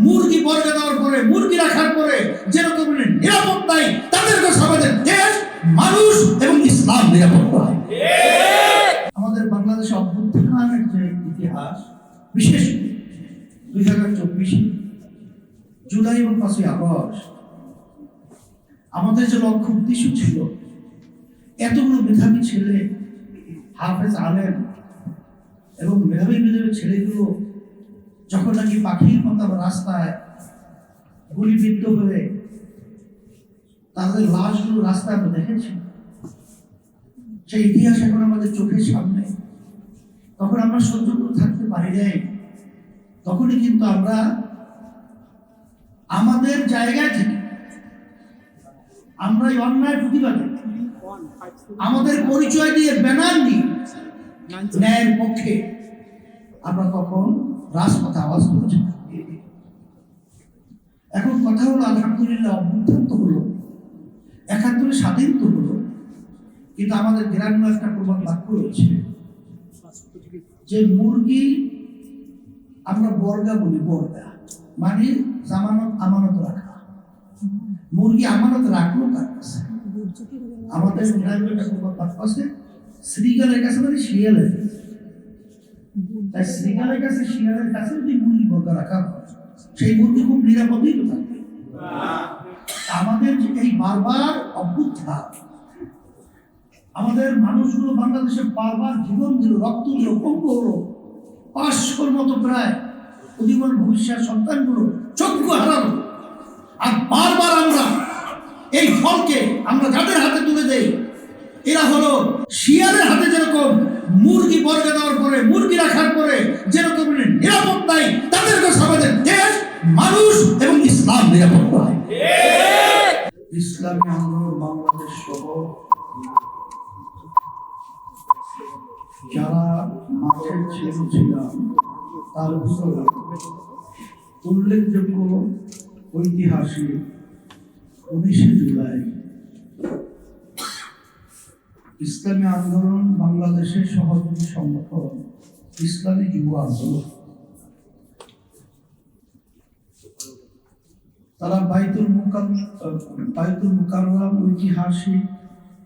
মুরগি বর্গা দেওয়ার পরে, মুরগি রাখার পরে যেরকম নিরাপত্তায় তাদের কাছে আমাদের দেশ, মানুষ এবং ইসলাম নিরাপত্তা। আমাদের বাংলাদেশে অভ্যুত্থানের যে ইতিহাস, বিশেষ 2024 জুলাই এবং 5ই আগস্ট, আমাদের যে লক্ষ্য উদ্দেশ্য ছিল, এতগুলো মেধাবী ছেলে, হাফেজ আলেম এবং মেধাবী ছেলেগুলো যখন নাকি পাখির মতো রাস্তায় গুলিবিদ্ধ হয়ে তাদের লাশগুলো রাস্তায় আমরা দেখেছি, সেই ইতিহাস এখন আমাদের চোখের সামনে, তখন আমরা সহ্য করে থাকতে পারি নাই। তখনই কিন্তু আমরা আমাদের জায়গায় থেকে আমরা এই অন্যায় প্রতিবাদে আমাদের পরিচয় দিয়ে ব্যানার নিয়ে ন্যায়ের পক্ষে আমরা তখন রাজপথে আওয়াজ তুলেছি। এখন কথা হলো, আলহামদুলিল্লাহ অভ্যুত্থান তো হলো, 71 স্বাধীন তো হলো, কিন্তু আমাদের গ্রাম্য একটা প্রবাদ বাক্য রয়েছে যে মুরগি আমরা বর্গা বলি, বর্গা মানে জামানত আমানত রাখা। মুরগি আমানত রাখলো কার কাছে? আমাদের গ্রামে একটা প্রবাদ বাক্য আছে, শ্রীগালের কাছে মানে শিয়ালের। তাই শ্রীগালের কাছে, শিয়ালের কাছে যদি মুরগি বর্গা রাখা হয়, সেই মুরগি খুব নিরাপদেই তো থাকবে। আমাদের যে এই বারবার অভ্যুত্থান, আমাদের মানুষগুলো বাংলাদেশে বারবার জীবন দিল, রক্ত দিল, পঙ্গু হলো, 500-র মতো প্রায় উদীয়মান ভবিষ্যৎ সন্তানগুলো চক্ষু হারালো। আর বারবার আমরা এই ফলকে আমরা যাদের হাতে তুলে দেই, এরা হলো শিয়ালের হাতে যেরকম মুরগি বর্গা দেওয়ার পরে, মুরগি রাখার পরে যেরকম নিরাপত্তায় তাদের কাছে আমাদের দেশ, মানুষ এবং ইসলাম নিরাপত্তা। ইসলামী আন্দোলন বাংলাদেশ সহ যারা মাঠের ছিলাম, তার ভিতরে উল্লেখযোগ্য ঐতিহাসিক 19শে জুলাই ইসলামী আন্দোলন বাংলাদেশের সহযোগী সংগঠন ইসলামী যুব আন্দোলন, তারা বাইতুল মুকাররম ঐতিহাসিক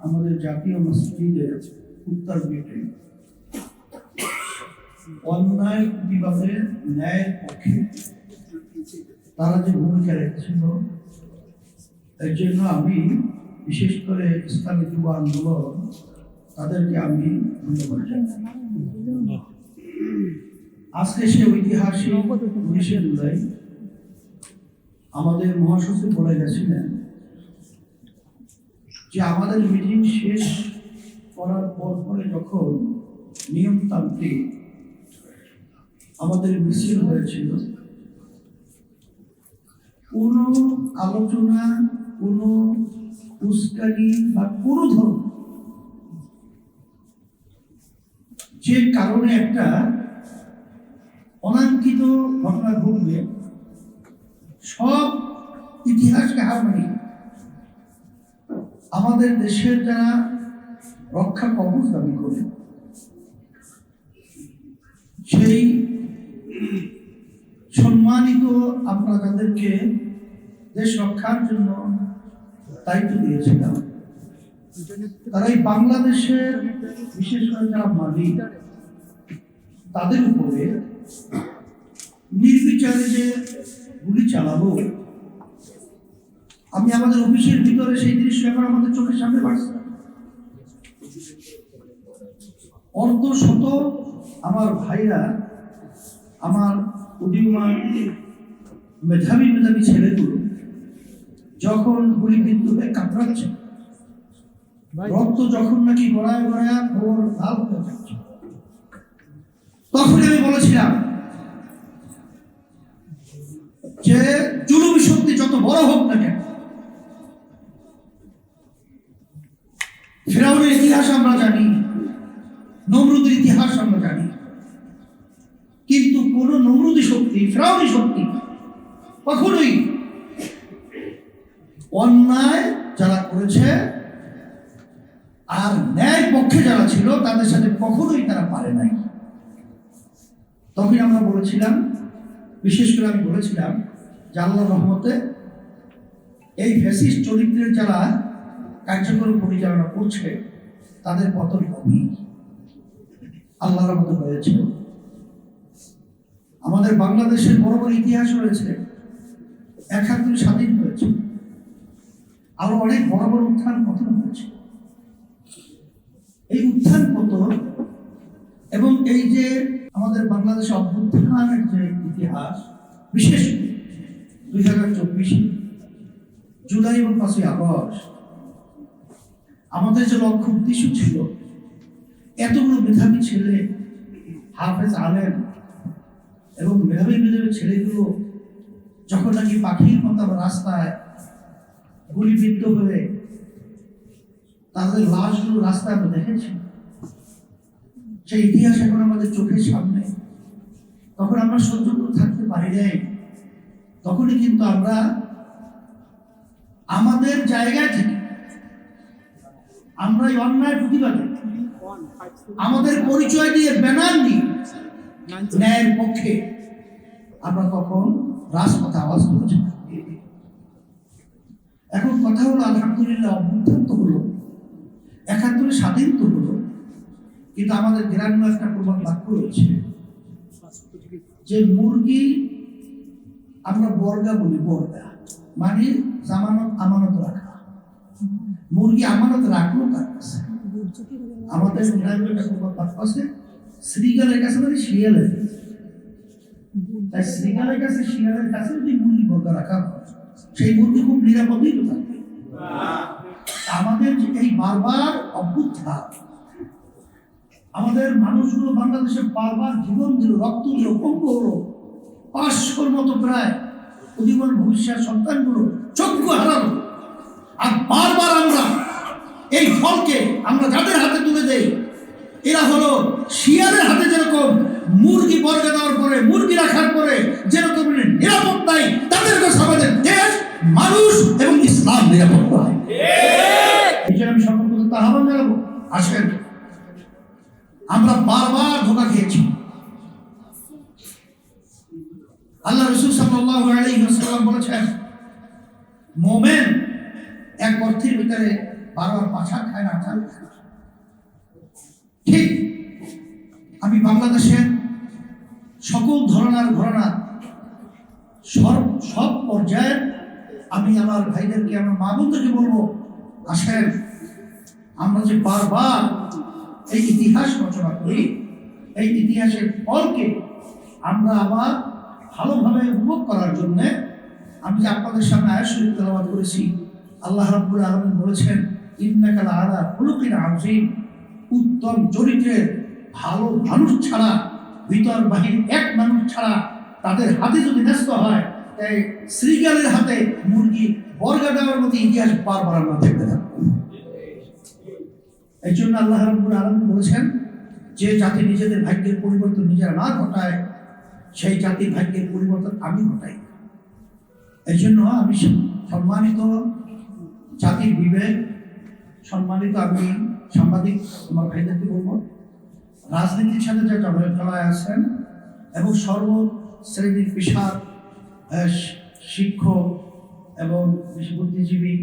আমাদের জাতীয় মসজিদের উত্তর গেটে অন্যায় প্রতিবাদে ন্যায়ের পক্ষে তারা যে ভূমিকা রেখেছিল, এর জন্য আমি বিশেষ করে ইসলামী যুব আন্দোলন তাদেরকে আমি ধন্যবাদ জানাই। আজকে সে ঐতিহাসিক 19শে জুলাই আমাদের মহাসচিব বলে গেছিলেন যে আমাদের মিটিং শেষ করার পরে যখন নিয়মতান্ত্রিক আমাদের মিছিল হয়েছিল, কোনো আলোচনা, কোনো উস্কানি বা কোনো ধরনের যে কারণে একটা অনাঙ্কিত ঘটনা ঘটবে, সব ইতিহাসকে হার মানিয়ে আমাদের দেশের যারা রক্ষা কবচ দাবি করে, সেই সম্মানিত আমরা যাদেরকে দেশ রক্ষার জন্য দায়িত্ব দিয়েছিলাম, তারা এই বাংলাদেশের বিশেষ করে যারা মালিক, তাদের উপরে নির্বিচারে যে গুলি চালাবো, আমি আমাদের অফিসের ভিতরে সেই দৃশ্য এখন আমাদের চোখের সামনে বাড়ছে। অর্ধশত আমার ভাইরা, আমার উদীয়মান মেধাবী ছেলেগুলো যখন গুলিবিদ্ধ হয়ে কাতরাচ্ছে, রক্ত যখন নাকি গড়ায় গড়ায় ভোর লাল হয়ে যাচ্ছে, তখন আমি বলেছিলাম যে জুলুমি শক্তি যত বড় হোক না কেন, ফিরাউনের ইতিহাস আমরা জানি, নমরুদের ইতিহাস আমরা জানি, কিন্তু কোন নমরুদি শক্তি, ফিরাউনি শক্তি কখনোই অন্যায় যারা করেছে আর ন্যায় পক্ষে যারা ছিল তাদের সাথে কখনোই তারা পারে নাই। তখন আমরা বলেছিলাম বিশেষ করে আমি বলেছিলাম যে আল্লাহর রহমতে এই ফ্যাসিস্ট চরিত্রের যারা কার্যক্রম পরিচালনা করছে তাদের পতন কমই আল্লাহর রহমতে হয়েছে। আমাদের বাংলাদেশের বড় বড় ইতিহাস রয়েছে, ৭১ স্বাধীন হয়েছে, আরো অনেক বড় বড় উত্থান পতন হয়েছে। এই উত্থান পতন এবং এই যে আমাদের বাংলাদেশে অভ্যুত্থানের যে ইতিহাস, বিশেষ 2024 জুলাই এবং ৫ই আগস্ট আমাদের যে লক্ষ্য উদ্দেশ্য ছিল, এতগুলো মেধাবী ছেলে, হাফেজ আলেম এবং মেধাবী মেধাবী ছেলেগুলো যখন নাকি পাখির মতো রাস্তায় গুলিবিদ্ধ হয়ে তাদের লাশগুলো রাস্তায় আমরা দেখেছি, সেই ইতিহাস এখন আমাদের চোখের সামনে, তখন আমরা সহ্য করে থাকতে পারি নাই। তখনই কিন্তু আমরা আমাদের জায়গায় থেকে আমরা এই অন্যায় প্রতিবাদে আমাদের পরিচয় দিয়ে ব্যানার নিয়ে ন্যায়ের পক্ষে আমরা তখন রাজপথে আওয়াজ করেছি। এখন কথা হলো আলহামদুলিল্লাহ অভ্যুত্থান তো হলো, ৭১ স্বাধীন তো হলো, কিন্তু আমাদের গ্রাম্য একটা প্রবাদ বাক্য রয়েছে যে মুরগি আমরা বর্গা বলি, বর্গা মানে জামানত আমানত রাখা। মুরগি আমানত রাখলো কার কাছে? আমাদের গ্রাম্য একটা প্রবাদ বাক্য আছে, শ্রীগালের কাছে মানে শিয়ালের। তাই শ্রীগালের কাছে শিয়ালের কাছে যদি মুরগি বর্গা রাখা হয়, সেই মুরগি খুব নিরাপদেই তো থাকবে। আমাদের এই বারবার অভ্যুত্থান, আমাদের মানুষগুলো বাংলাদেশে বারবার জীবন দিল, রক্ত দিল, পঙ্গ হলো, ৫০০ মতো প্রায় উদীয়মান ভবিষ্যৎ সন্তানগুলো চক্ষু হারালো। আর বারবার আমরা এই ফলকে আমরা যাদের হাতে তুলে দেই, এরা হলো শিয়ালের হাতে যেরকম মুরগি বর্গা দেওয়ার পরে, মুরগি রাখার পরে যেরকম নিরাপদ নাই, তাদের কাছে আমাদের দেশ, মানুষ এবং ইসলাম নিরাপদ নয়। এই জন্য আমি সকলকে আহ্বান জানাবো, আসেন, আমরা বারবার ধোঁকা খেয়েছি। আল্লাহ রাসূল সাল্লাল্লাহু আলাইহি ওয়াসাল্লাম বলেছেন, মুমিন এক গর্তের ভিতরে বারবার পাছা খায় না, আচার খায় না। ঠিক আমি বাংলাদেশের সকল ধরনের ঘটনা সব পর্যায়ে আমি আমার ভাইদেরকে, আমার মা বোনদেরকে বলবো, আসেন, আমরা যে বারবার এই ইতিহাস রচনা করি, এই ইতিহাসের ফলকে আমরা আবার ভালোভাবে উপভোগ করার জন্য আমি যে আপনাদের সামনে আয়াত শরীফ তেলাওয়াত করেছি, আল্লাহ রাব্বুল আলামিন বলেছেন, ইন্নাকা লাআলা খুলুকিন আযীম, উত্তম চরিত্রের ভালো মানুষ ছাড়া, ভিতর বাহির এক মানুষ ছাড়া তাদের হাতে যদি ন্যস্ত হয়, তাই শ্রীগালের হাতে মুরগি বর্গা দেওয়ার মতো ইতিহাস বারবার আমরা দেখতে থাকবো। এই জন্য আল্লাহ রাব্বুল আলামিন বলেছেন, যে জাতি নিজেদের ভাগ্যের পরিবর্তন নিজেরা না ঘটায়, সেই জাতির ভাগ্যের পরিবর্তন আমি ঘটাই। এই জন্য আমি সম্মানিত জাতির বিবেক, সম্মানিত আমি সাংবাদিক আমার ভাইদেরকে বলবো, রাজনীতির সাথে যে জড়ায় আছেন এবং সর্ব শ্রেণীর পেশার শিক্ষক এবং বুদ্ধিজীবী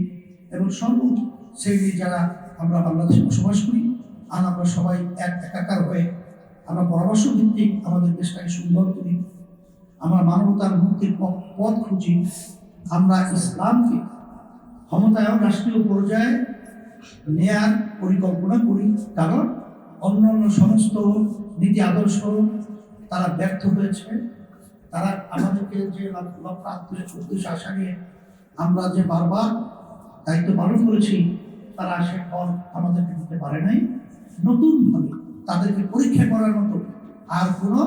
এবং সর্ব শ্রেণীর যারা আমরা বাংলাদেশে বসবাস করি, আর আমরা সবাই একাকার হয়ে আমরা পরামর্শ ভিত্তিক আমাদের দেশটাকে সুন্দর করি, আমরা মানবতার মুক্তির পথ খুঁজি, আমরা ইসলামকে ক্ষমতায়ন রাষ্ট্রীয় পর্যায়ে নেয়ার পরিকল্পনা করি। কারণ অন্যান্য সমস্ত নীতি আদর্শ তারা ব্যর্থ হয়েছে, তারা আমাদেরকে যে লক্ষ্য উদ্দেশ্য আশা নিয়ে আমরা যে বারবার দায়িত্ব পালন করেছি, তারা সে ফল আমাদেরকে দিতে পারে নাই। নতুনভাবে তাদেরকে পরীক্ষা করার মতো আর কোনো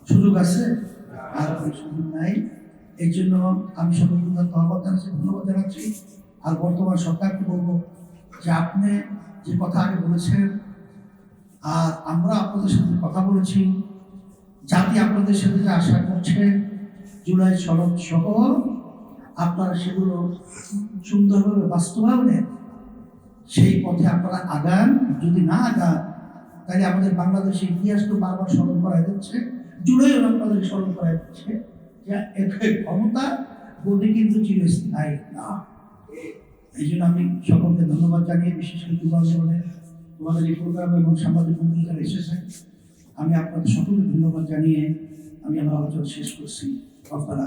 সুযোগ আছে? আর কোনো সুযোগ নাই। এই জন্য আমি সকলকে ধন্যবাদ জানাচ্ছি। আর বর্তমান সরকারকে বলবো যে আপনি যে কথা আগে বলেছেন, আর আমরা আপনাদের সাথে কথা বলেছি, জাতি আপনাদের সাথে যে আশা করছে জুলাই সনদ সহ আপনারা সেগুলো সুন্দরভাবে বাস্তবায়নে সেই পথে আপনারা আগান। যদি না আগান, তাহলে আমাদের বাংলাদেশের ইতিহাস তো বারবার স্মরণ করা যাচ্ছে, জুড়ে আপনাদের স্মরণ করা যাচ্ছে যে ক্ষমতা গতি কিন্তু চিরস্থায়ী না। এই জন্য আমি সকলকে ধন্যবাদ জানিয়ে, বিশেষ করে তোমাদের এই প্রোগ্রাম এবং সাংবাদিক বন্ধু যারা এসেছেন, আমি আপনাদের সকলকে ধন্যবাদ জানিয়ে আমি আমার আলোচনা শেষ করছি। আপনারা